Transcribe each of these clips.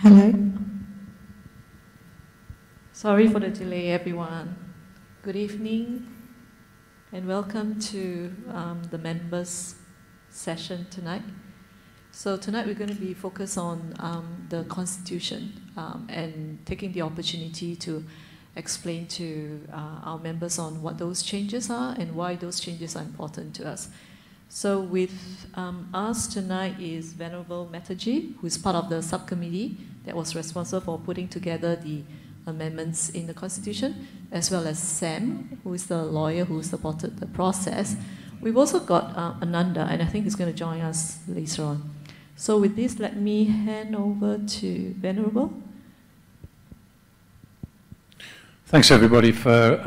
Hello. Sorry for the delay, everyone. Good evening, and welcome to the members' session tonight. So tonight we're going to be focused on the Constitution and taking the opportunity to explain to our members on what those changes are and why those changes are important to us. So with us tonight is Venerable Metaji, who is part of the subcommittee that was responsible for putting together the amendments in the Constitution, as well as Sam, who is the lawyer who supported the process. We've also got Ananda, and I think he's going to join us later on. So with this, let me hand over to Venerable. Thanks, everybody, for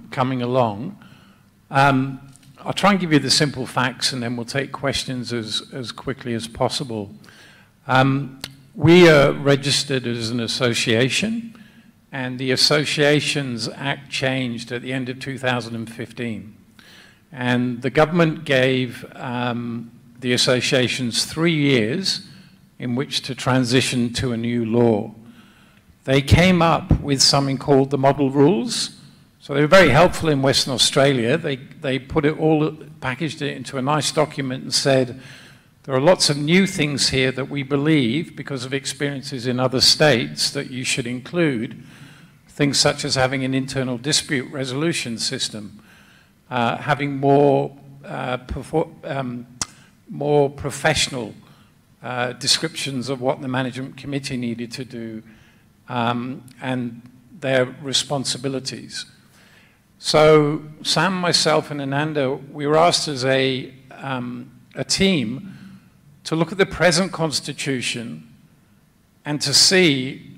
coming along. I'll try and give you the simple facts, and then we'll take questions as quickly as possible. We are registered as an association, and the Associations Act changed at the end of 2015. And the government gave the associations 3 years in which to transition to a new law. They came up with something called the Model Rules. So they were very helpful in Western Australia. They put it all, packaged it into a nice document and said, there are lots of new things here that we believe, because of experiences in other states, that you should include. Things such as having an internal dispute resolution system, having more professional descriptions of what the management committee needed to do and their responsibilities. So Sam, myself, and Ananda, we were asked as a team to look at the present Constitution and to see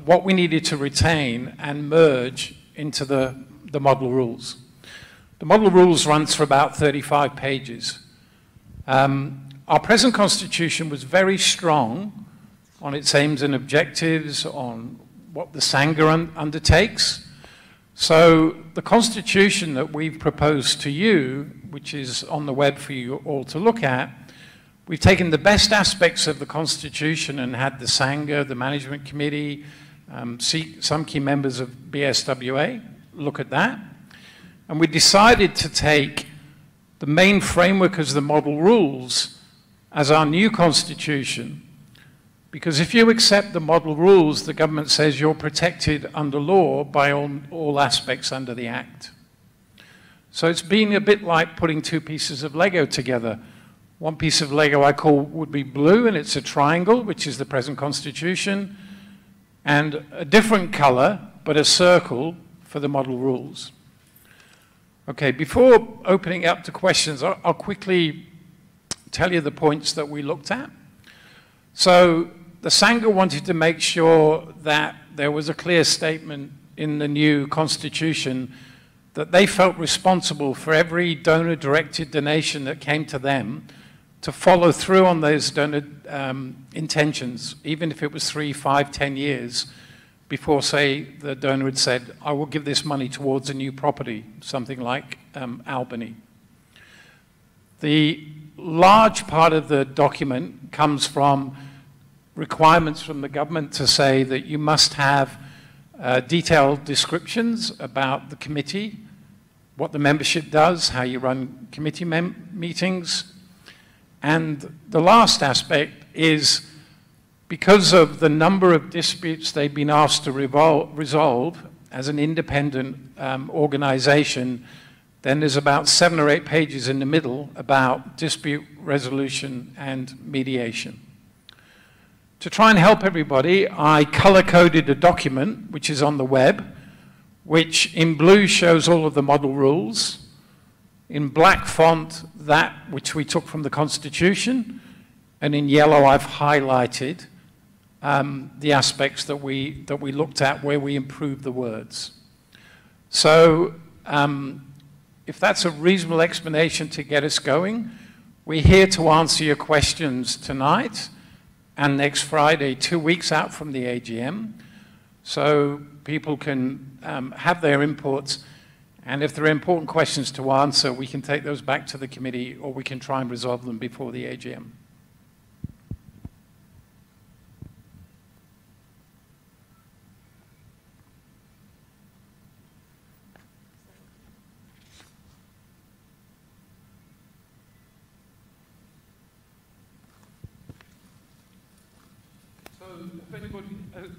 what we needed to retain and merge into the Model Rules. The Model Rules runs for about 35 pages. Our present Constitution was very strong on its aims and objectives, on what the Sangha undertakes. So the Constitution that we've proposed to you, which is on the web for you all to look at, we've taken the best aspects of the Constitution and had the Sangha, the Management Committee, some key members of BSWA look at that. And we decided to take the main framework as the Model Rules as our new Constitution, because if you accept the Model Rules, the government says you're protected under law by all aspects under the Act. So it's been a bit like putting two pieces of Lego together. One piece of Lego I call would be blue, and it's a triangle, which is the present Constitution, and a different color, but a circle for the Model Rules. Okay, before opening up to questions, I'll quickly tell you the points that we looked at. So the Sangha wanted to make sure that there was a clear statement in the new Constitution that they felt responsible for every donor-directed donation that came to them to follow through on those donor intentions, even if it was 3, 5, 10 years before, say, the donor had said, I will give this money towards a new property, something like Albany. The large part of the document comes from requirements from the government to say that you must have detailed descriptions about the committee, what the membership does, how you run committee meetings. And the last aspect is, because of the number of disputes they've been asked to resolve as an independent organization, then there's about 7 or 8 pages in the middle about dispute resolution and mediation. To try and help everybody, I color-coded a document, which is on the web, which in blue shows all of the Model Rules, in black font that which we took from the Constitution, and in yellow I've highlighted the aspects that we looked at where we improved the words. So if that's a reasonable explanation to get us going, we're here to answer your questions tonight and next Friday, 2 weeks out from the AGM, so people can have their inputs, and if there are important questions to answer, we can take those back to the committee, or we can try and resolve them before the AGM.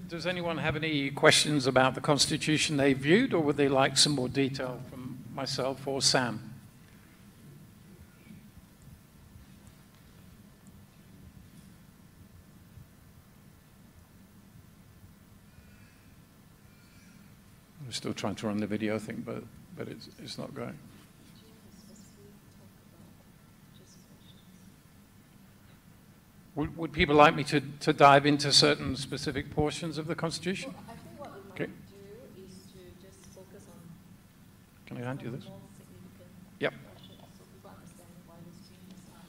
Does anyone have any questions about the Constitution they viewed, or would they like some more detail from myself or Sam? I'm still trying to run the video thing, but it's not going. Would people like me to dive into certain specific portions of the Constitution? Well, I think what we might do is to just focus on. Can I hand you this? More significant Yep. questions so people understand why these changes are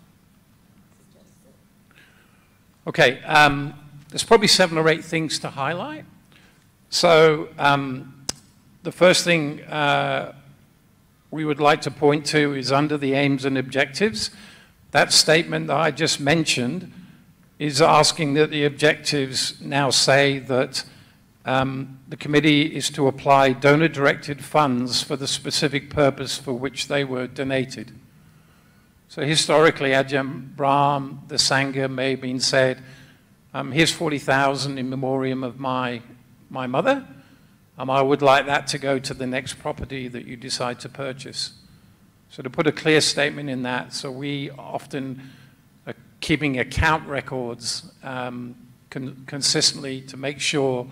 suggested. Okay, there's probably 7 or 8 things to highlight. So the first thing we would like to point to is under the aims and objectives. That statement that I just mentioned is asking that the objectives now say that the committee is to apply donor-directed funds for the specific purpose for which they were donated. So historically, Ajahn Brahm, the Sangha may have been said, here's 40,000 in memoriam of my mother. I would like that to go to the next property that you decide to purchase. So to put a clear statement in that, so we often are keeping account records consistently to make sure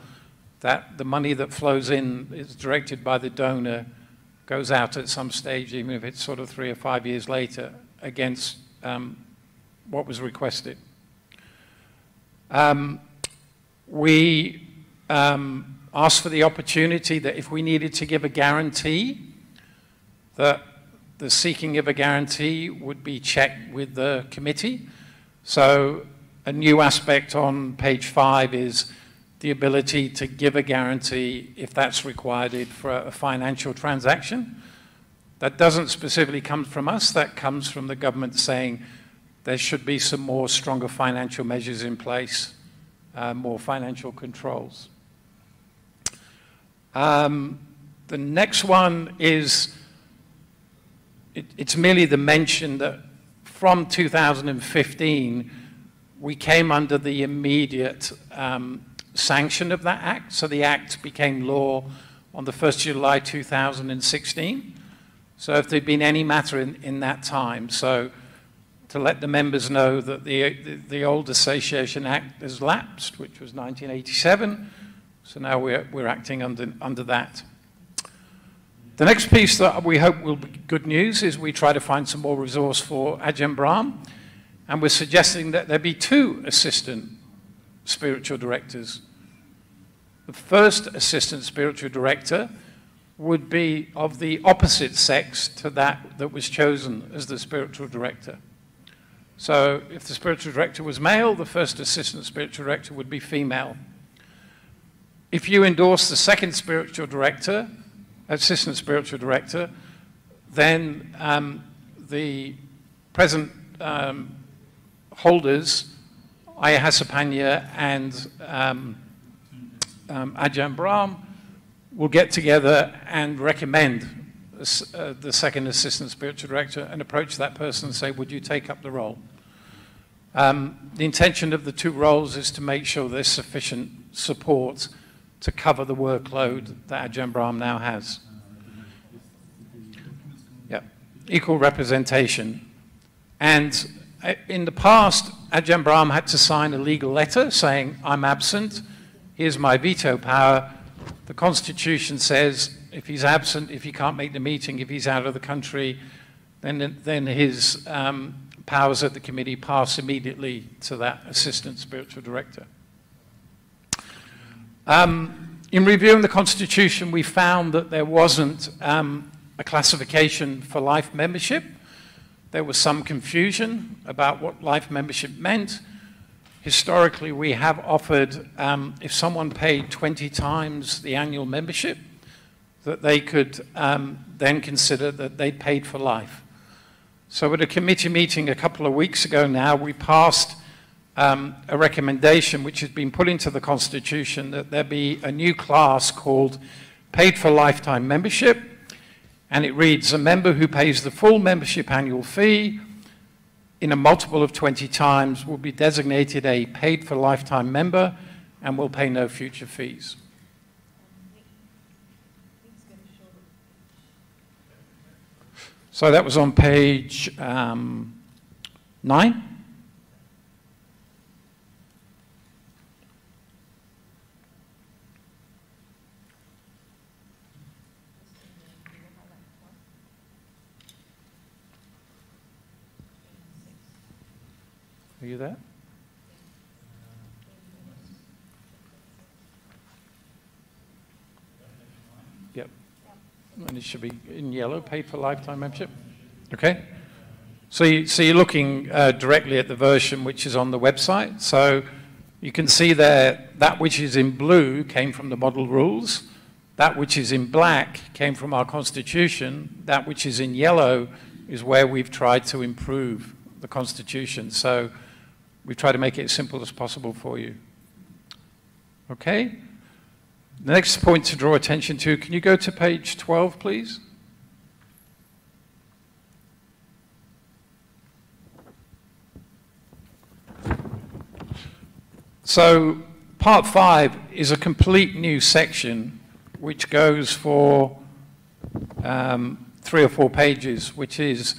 that the money that flows in is directed by the donor, goes out at some stage, even if it's sort of 3 or 5 years later, against what was requested. We asked for the opportunity that if we needed to give a guarantee, that the seeking of a guarantee would be checked with the committee. So a new aspect on page 5 is the ability to give a guarantee if that's required for a financial transaction. That doesn't specifically come from us, that comes from the government saying there should be some more stronger financial measures in place, more financial controls. The next one is, it's merely the mention that from 2015, we came under the immediate sanction of that act. So the act became law on the 1st of July 2016. So if there'd been any matter in that time, so to let the members know that the old Association Act has lapsed, which was 1987. So now we're acting under that. The next piece that we hope will be good news is we try to find some more resource for Ajahn Brahm, and we're suggesting that there be 2 assistant spiritual directors. The first assistant spiritual director would be of the opposite sex to that was chosen as the spiritual director. So if the spiritual director was male, the first assistant spiritual director would be female. If you endorse the second spiritual director, assistant spiritual director, then the present holders, Ayahasapanya and Ajahn Brahm, will get together and recommend the second assistant spiritual director and approach that person and say, would you take up the role? The intention of the 2 roles is to make sure there's sufficient support to cover the workload that Ajahn Brahm now has. Yeah, equal representation. And in the past, Ajahn Brahm had to sign a legal letter saying, I'm absent, here's my veto power. The Constitution says if he's absent, if he can't make the meeting, if he's out of the country, then his powers at the committee pass immediately to that assistant spiritual director. In reviewing the Constitution, we found that there wasn't a classification for life membership. There was some confusion about what life membership meant. Historically, we have offered, if someone paid 20 times the annual membership, that they could then consider that they'd paid for life. So at a committee meeting a couple of weeks ago now, we passed a recommendation which has been put into the Constitution that there be a new class called paid for lifetime membership, and it reads, a member who pays the full membership annual fee in a multiple of 20 times will be designated a paid for lifetime member and will pay no future fees. So that was on page 9. Are you there? Yep. And it should be in yellow, paid for lifetime membership. Okay. So you're looking directly at the version which is on the website. So you can see there that which is in blue came from the model rules. That which is in black came from our constitution. That which is in yellow is where we've tried to improve the constitution. So we try to make it as simple as possible for you. Okay? The next point to draw attention to, can you go to page 12, please? So part 5 is a complete new section which goes for 3 or 4 pages, which is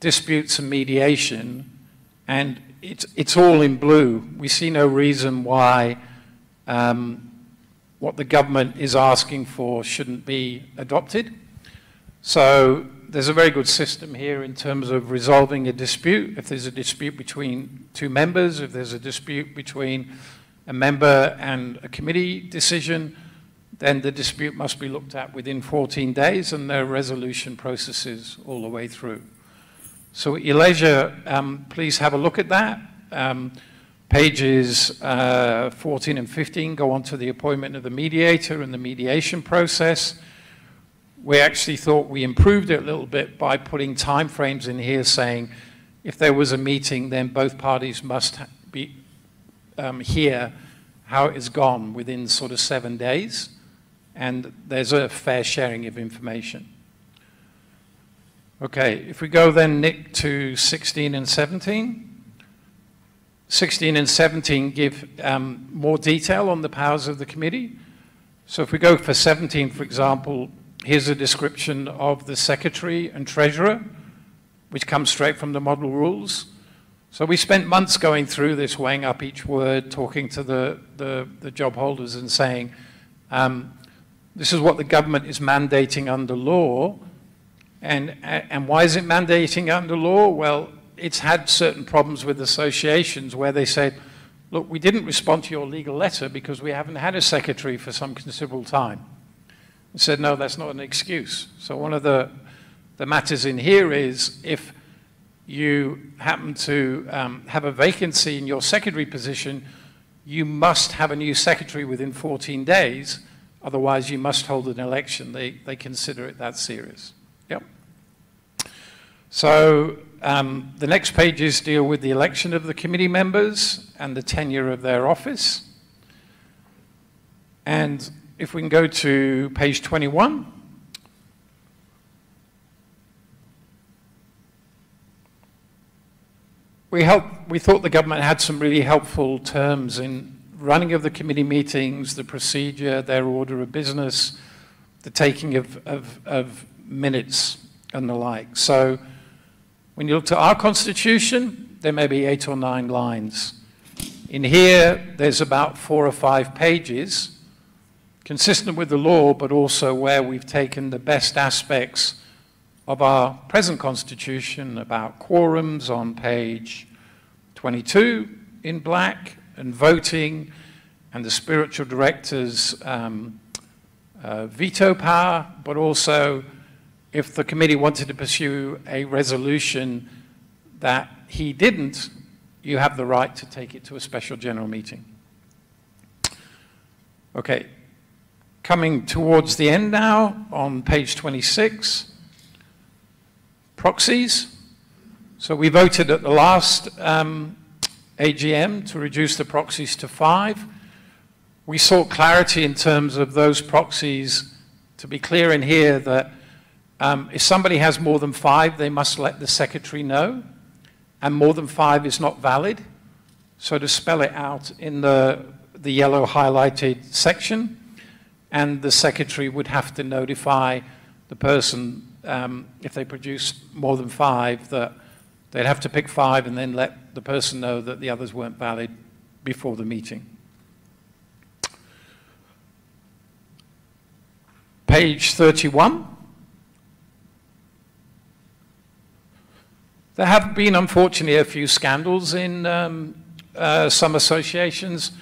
disputes and mediation, and it's all in blue. We see no reason why what the government is asking for shouldn't be adopted. So there's a very good system here in terms of resolving a dispute. If there's a dispute between 2 members, if there's a dispute between a member and a committee decision, then the dispute must be looked at within 14 days, and there are resolution processes all the way through. So at your leisure, please have a look at that. Pages 14 and 15 go on to the appointment of the mediator and the mediation process. We actually thought we improved it a little bit by putting time frames in here saying if there was a meeting, then both parties must be hear how it has gone within sort of 7 days, and there's a fair sharing of information. Okay, if we go then, Nick, to 16 and 17. 16 and 17 give more detail on the powers of the committee. So if we go for 17, for example, here's a description of the secretary and treasurer, which comes straight from the model rules. So we spent months going through this, weighing up each word, talking to the job holders and saying, this is what the government is mandating under law. And why is it mandating under law? Well, it's had certain problems with associations where they said, look, we didn't respond to your legal letter because we haven't had a secretary for some considerable time. I said, no, that's not an excuse. So one of the matters in here is if you happen to have a vacancy in your secretary position, you must have a new secretary within 14 days. Otherwise, you must hold an election. They consider it that serious. Yep. So the next pages deal with the election of the committee members and the tenure of their office. And if we can go to page 21. We thought the government had some really helpful terms in running of the committee meetings, the procedure, their order of business, the taking of minutes and the like. So when you look to our constitution, there may be 8 or 9 lines. In here, there's about 4 or 5 pages, consistent with the law, but also where we've taken the best aspects of our present constitution about quorums on page 22 in black, and voting, and the spiritual director's veto power, but also if the committee wanted to pursue a resolution that he didn't, you have the right to take it to a special general meeting. Okay, coming towards the end now, on page 26, proxies. So we voted at the last AGM to reduce the proxies to 5. We sought clarity in terms of those proxies, to be clear in here that if somebody has more than 5, they must let the secretary know, and more than 5 is not valid. So to spell it out in the the yellow highlighted section, and the secretary would have to notify the person, if they produce more than 5, that they'd have to pick 5 and then let the person know that the others weren't valid before the meeting. Page 31. There have been, unfortunately, a few scandals in some associations.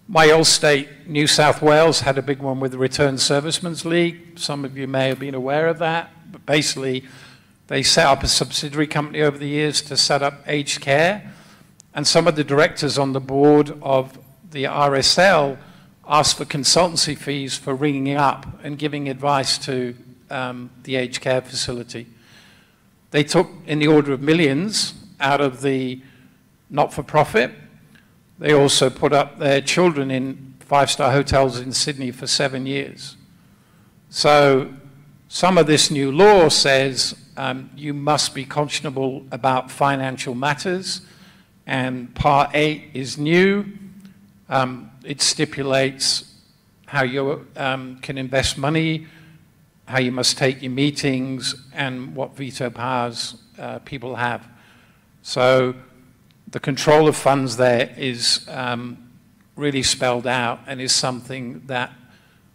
My old state, New South Wales, had a big one with the Returned Servicemen's League. Some of you may have been aware of that. But basically, they set up a subsidiary company over the years to set up aged care. And some of the directors on the board of the RSL asked for consultancy fees for ringing up and giving advice to the aged care facility. They took in the order of millions out of the not-for-profit. They also put up their children in 5-star hotels in Sydney for 7 years. So some of this new law says you must be conscionable about financial matters, and Part 8 is new. It stipulates how you can invest money, how you must take your meetings, and what veto powers people have. So the control of funds there is really spelled out and is something that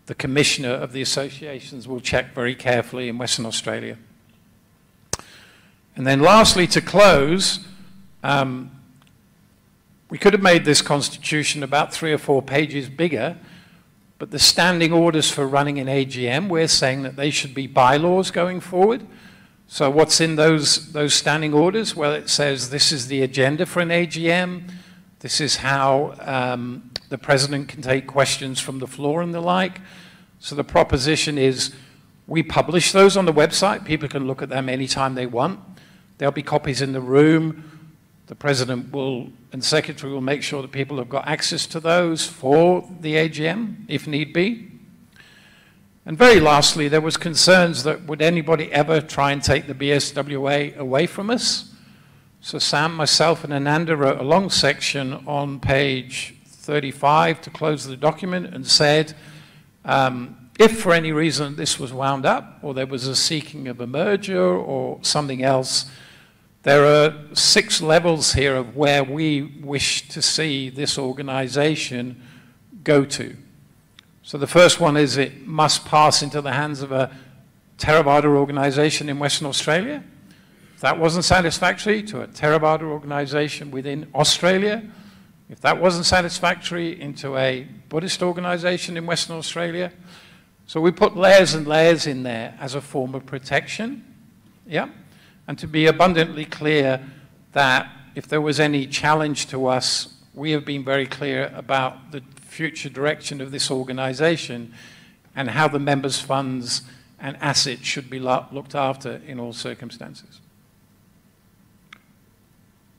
the commissioner of the associations will check very carefully in Western Australia. And then lastly, to close, we could have made this constitution about 3 or 4 pages bigger, but the standing orders for running an AGM, we're saying that they should be bylaws going forward. So what's in those standing orders? Well, it says this is the agenda for an AGM. This is how the president can take questions from the floor and the like. So the proposition is we publish those on the website. People can look at them anytime they want. There'll be copies in the room. The president and secretary will make sure that people have got access to those for the AGM, if need be. And very lastly, there was concerns that would anybody ever try and take the BSWA away from us? So Sam, myself, and Ananda wrote a long section on page 35 to close the document and said, if for any reason this was wound up, or there was a seeking of a merger or something else, there are 6 levels here of where we wish to see this organization go to. So the first one is it must pass into the hands of a Theravada organization in Western Australia. If that wasn't satisfactory, to a Theravada organization within Australia. If that wasn't satisfactory, into a Buddhist organization in Western Australia. So we put layers and layers in there as a form of protection. Yeah. And to be abundantly clear that if there was any challenge to us, we have been very clear about the future direction of this organization and how the members' funds and assets should be looked after in all circumstances.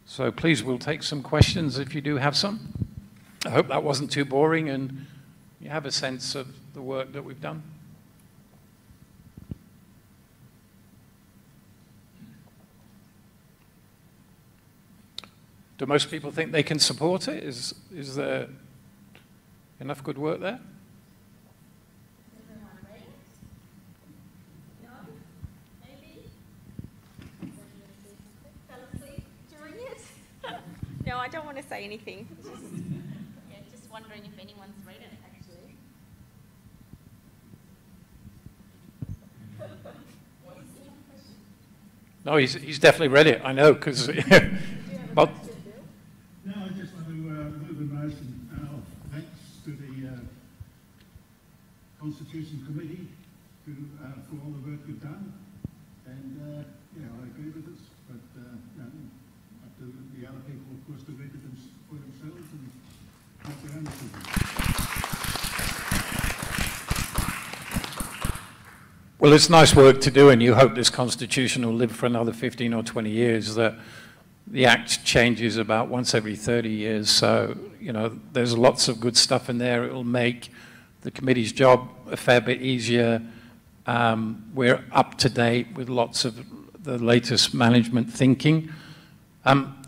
So please, we'll take some questions if you do have some. I hope that wasn't too boring and you have a sense of the work that we've done. Do most people think they can support it? Is there enough good work there? Is everyone ready? No? Maybe? Fell asleep during it? No, I don't want to say anything. Just wondering if anyone's read it, actually. No, he's definitely read it, I know, because... Well, no, I just want to move a motion of thanks to the Constitution Committee for all the work you've done. And, yeah, I agree with this, but up to the other people, of course, to read it for themselves and make their own decisions. Well, it's nice work to do, and you hope this Constitution will live for another 15 or 20 years. That the Act changes about once every 30 years, so, you know, there's lots of good stuff in there. It will make the committee's job a fair bit easier. We're up to date with lots of the latest management thinking.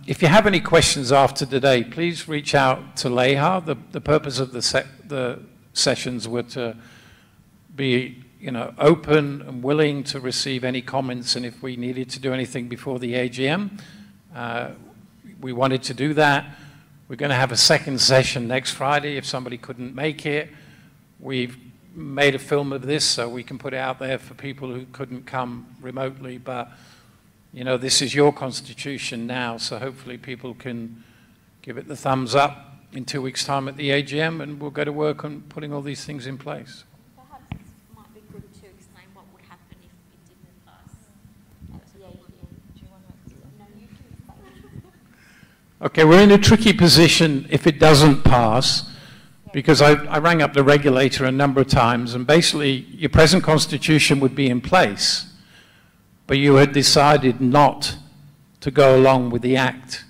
If you have any questions after today, please reach out to Leha. The purpose of the sessions were to be, open and willing to receive any comments, and if we needed to do anything before the AGM, we wanted to do that. We're going to have a second session next Friday if somebody couldn't make it. We've made a film of this so we can put it out there for people who couldn't come remotely, but this is your constitution now, so hopefully people can give it the thumbs up in 2 weeks' time at the AGM, and we'll go to work on putting all these things in place. Perhaps it might be good to explain what would happen if it didn't pass at the AGM. Do you want to explain? No, you can explain. Okay, we're in a tricky position if it doesn't pass, because I rang up the regulator a number of times, and basically your present constitution would be in place, but you had decided not to go along with the Act.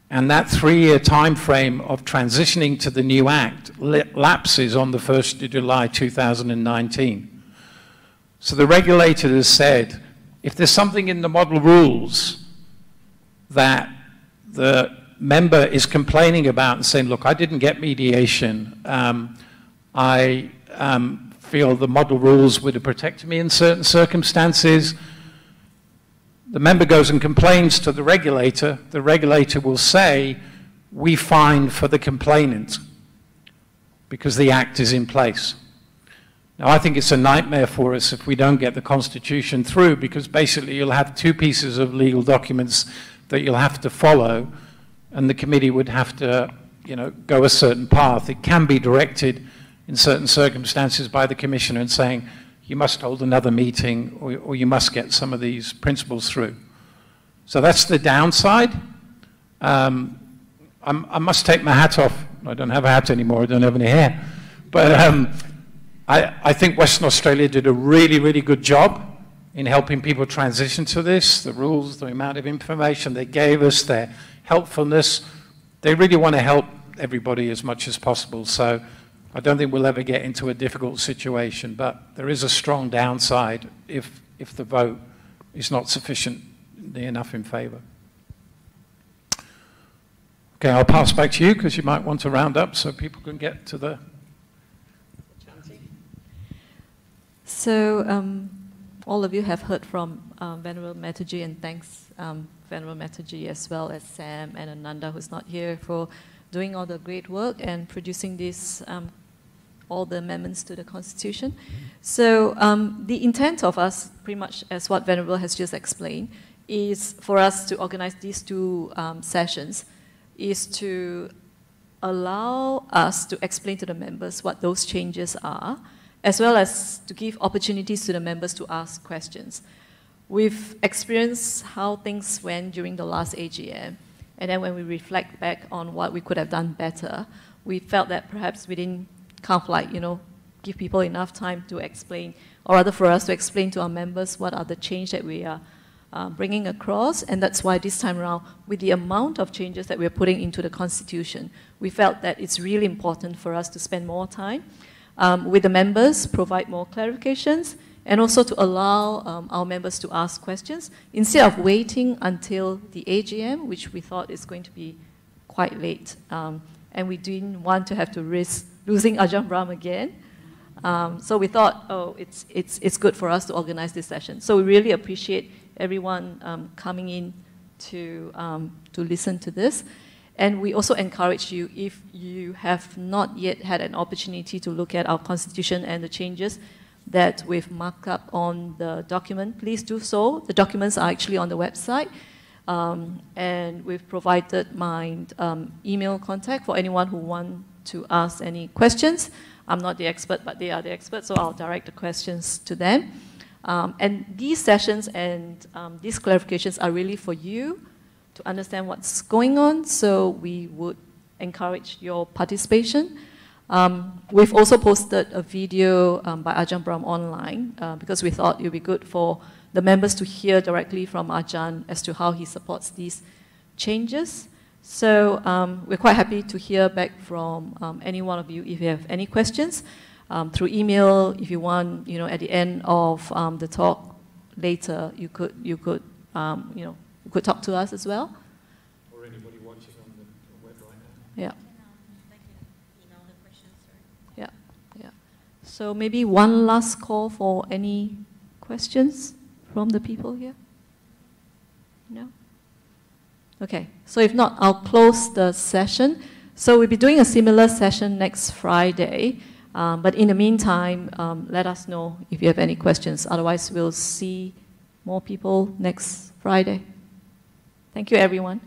And that 3-year time frame of transitioning to the new Act lapses on the 1st of July 2019. So the regulator has said, if there's something in the model rules that the member is complaining about and saying, look, I didn't get mediation, I feel the model rules would have protected me in certain circumstances, the member goes and complains to the regulator will say, we fine for the complainant because the Act is in place. Now, I think it's a nightmare for us if we don't get the Constitution through, because basically you'll have 2 pieces of legal documents that you'll have to follow, and the committee would have to, go a certain path. It can be directed in certain circumstances by the Commissioner and saying, you must hold another meeting, or you must get some of these principles through. So that's the downside. I must take my hat off. I don't have a hat anymore. I don't have any hair. But I think Western Australia did a really, really good job in helping people transition to this. The rules, the amount of information they gave us, their helpfulness. They really want to help everybody as much as possible. So I don't think we'll ever get into a difficult situation, but there is a strong downside if the vote is not sufficiently enough in favour. Okay, I'll pass back to you because you might want to round up so people can get to the chanting. So all of you have heard from Venerable Mataji, and thanks Venerable Mataji as well as Sam and Ananda, who's not here, for doing all the great work and producing this all the amendments to the Constitution. So the intent of us, pretty much as what Venerable has just explained, is for us to organize these 2 sessions, is to allow us to explain to the members what those changes are, as well as to give opportunities to the members to ask questions. We've experienced how things went during the last AGM, and then when we reflect back on what we could have done better, we felt that perhaps we didn't kind of give people enough time to explain, or rather for us to explain to our members what are the changes that we are bringing across. And that's why this time around, with the amount of changes that we're putting into the Constitution, we felt that it's really important for us to spend more time with the members, provide more clarifications, and also to allow our members to ask questions instead of waiting until the AGM, which we thought is going to be quite late. And we didn't want to have to risk losing Ajahn Brahm again. So we thought, oh, it's good for us to organize this session. So we really appreciate everyone coming in to listen to this. And we also encourage you, if you have not yet had an opportunity to look at our Constitution and the changes that we've marked up on the document, please do so. The documents are actually on the website. And we've provided my email contact for anyone who wants to ask any questions. I'm not the expert, but they are the experts, so I'll direct the questions to them. And these sessions and these clarifications are really for you to understand what's going on, so we would encourage your participation. We've also posted a video by Ajahn Brahm online because we thought it would be good for the members to hear directly from Ajahn as to how he supports these changes. So we're quite happy to hear back from any one of you if you have any questions. Through email, if you want, at the end of the talk later, you could talk to us as well. Or Yeah. They can email the questions through. Yeah, yeah. So maybe one last call for any questions from the people here? No? Okay, so if not, I'll close the session. So we'll be doing a similar session next Friday, but in the meantime, let us know if you have any questions. Otherwise, we'll see more people next Friday. Thank you, everyone.